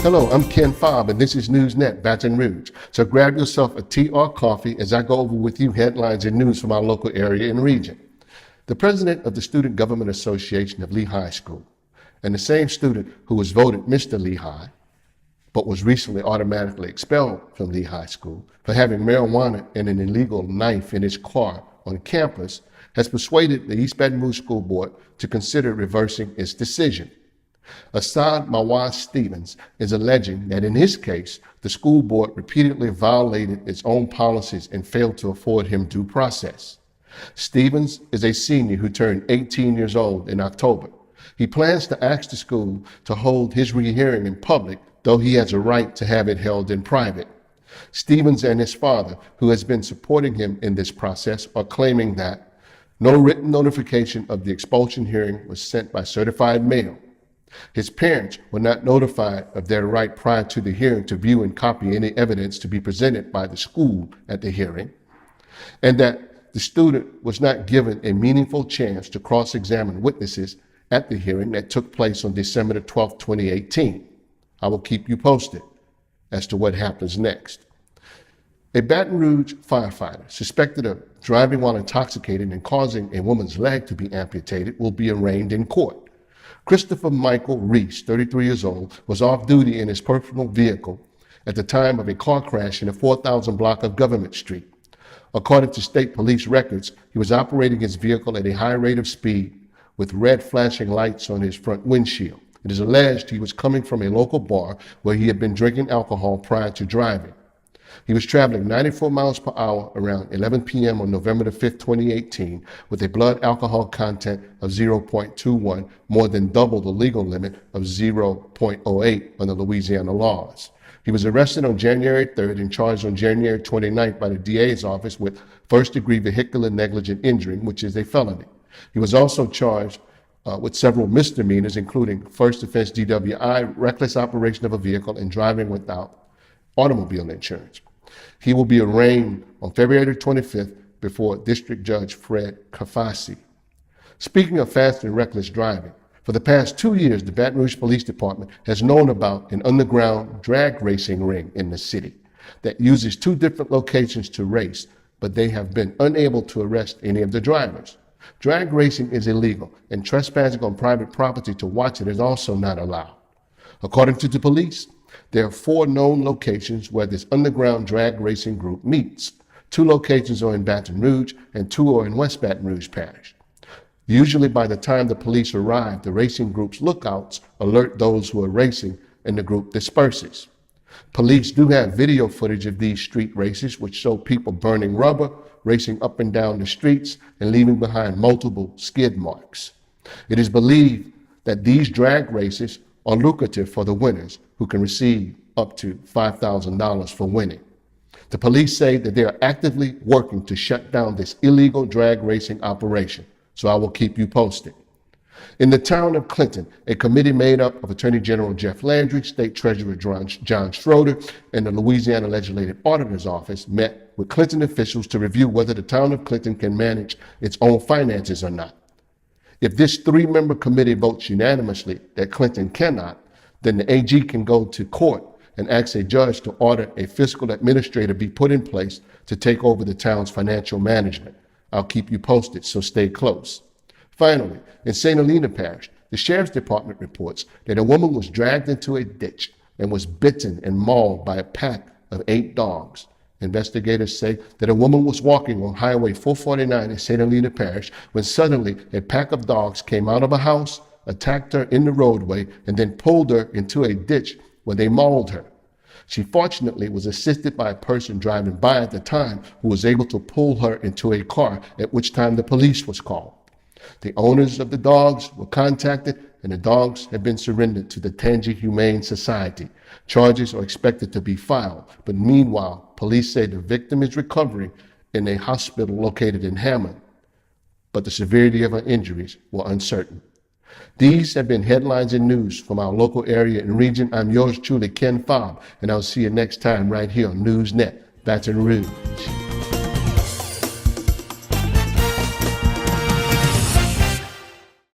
Hello, I'm Ken Fobb, and this is NewsNet, Baton Rouge. So grab yourself a tea or coffee as I go over with you headlines and news from our local area and region. The president of the Student Government Association of Lee High School, and the same student who was voted Mr. Lee High, but was recently automatically expelled from Lee High School for having marijuana and an illegal knife in his car on campus, has persuaded the East Baton Rouge School Board to consider reversing its decision. Assad Mawaz Stevens is alleging that in his case, the school board repeatedly violated its own policies and failed to afford him due process. Stevens is a senior who turned 18 years old in October. He plans to ask the school to hold his rehearing in public, though he has a right to have it held in private. Stevens and his father, who has been supporting him in this process, are claiming that no written notification of the expulsion hearing was sent by certified mail. His parents were not notified of their right prior to the hearing to view and copy any evidence to be presented by the school at the hearing, and that the student was not given a meaningful chance to cross-examine witnesses at the hearing that took place on December 12, 2018. I will keep you posted as to what happens next. A Baton Rouge firefighter suspected of driving while intoxicated and causing a woman's leg to be amputated will be arraigned in court. Christopher Michael Reese, 33 years old, was off duty in his personal vehicle at the time of a car crash in the 4000 block of Government Street. According to state police records, he was operating his vehicle at a high rate of speed with red flashing lights on his front windshield. It is alleged he was coming from a local bar where he had been drinking alcohol prior to driving. He was traveling 94 miles per hour around 11 p.m. on November 5, 2018, with a blood alcohol content of 0.21, more than double the legal limit of 0.08 under Louisiana laws. He was arrested on January 3rd and charged on January 29th by the DA's office with first-degree vehicular negligent injury, which is a felony. He was also charged with several misdemeanors, including first offense DWI, reckless operation of a vehicle, and driving without automobile insurance. He will be arraigned on February 25th before District Judge Fred Kafasi. Speaking of fast and reckless driving, for the past 2 years, the Baton Rouge Police Department has known about an underground drag racing ring in the city that uses 2 different locations to race, but they have been unable to arrest any of the drivers. Drag racing is illegal, and trespassing on private property to watch it is also not allowed. According to the police, there are 4 known locations where this underground drag racing group meets. 2 locations are in Baton Rouge and 2 are in West Baton Rouge Parish. Usually by the time the police arrive, the racing group's lookouts alert those who are racing and the group disperses. Police do have video footage of these street races, which show people burning rubber, racing up and down the streets, and leaving behind multiple skid marks. It is believed that these drag races are lucrative for the winners, who can receive up to $5,000 for winning. The police say that they are actively working to shut down this illegal drag racing operation, so I will keep you posted. In the town of Clinton, a committee made up of Attorney General Jeff Landry, State Treasurer John Schroeder, and the Louisiana Legislative Auditor's Office met with Clinton officials to review whether the town of Clinton can manage its own finances or not. If this 3-member committee votes unanimously that Clinton cannot, then the AG can go to court and ask a judge to order a fiscal administrator be put in place to take over the town's financial management. I'll keep you posted, so stay close. Finally, in St. Helena Parish, the Sheriff's Department reports that a woman was dragged into a ditch and was bitten and mauled by a pack of 8 dogs. Investigators say that a woman was walking on Highway 449 in St. Helena Parish when suddenly a pack of dogs came out of a house, attacked her in the roadway, and then pulled her into a ditch where they mauled her. She fortunately was assisted by a person driving by at the time who was able to pull her into a car, at which time the police was called. The owners of the dogs were contacted, and the dogs have been surrendered to the Tangi Humane Society. Charges are expected to be filed, but meanwhile, police say the victim is recovering in a hospital located in Hammond, but the severity of her injuries were uncertain. These have been headlines and news from our local area and region. I'm yours truly, Ken Fobb, and I'll see you next time right here on NewsNet, Baton Rouge.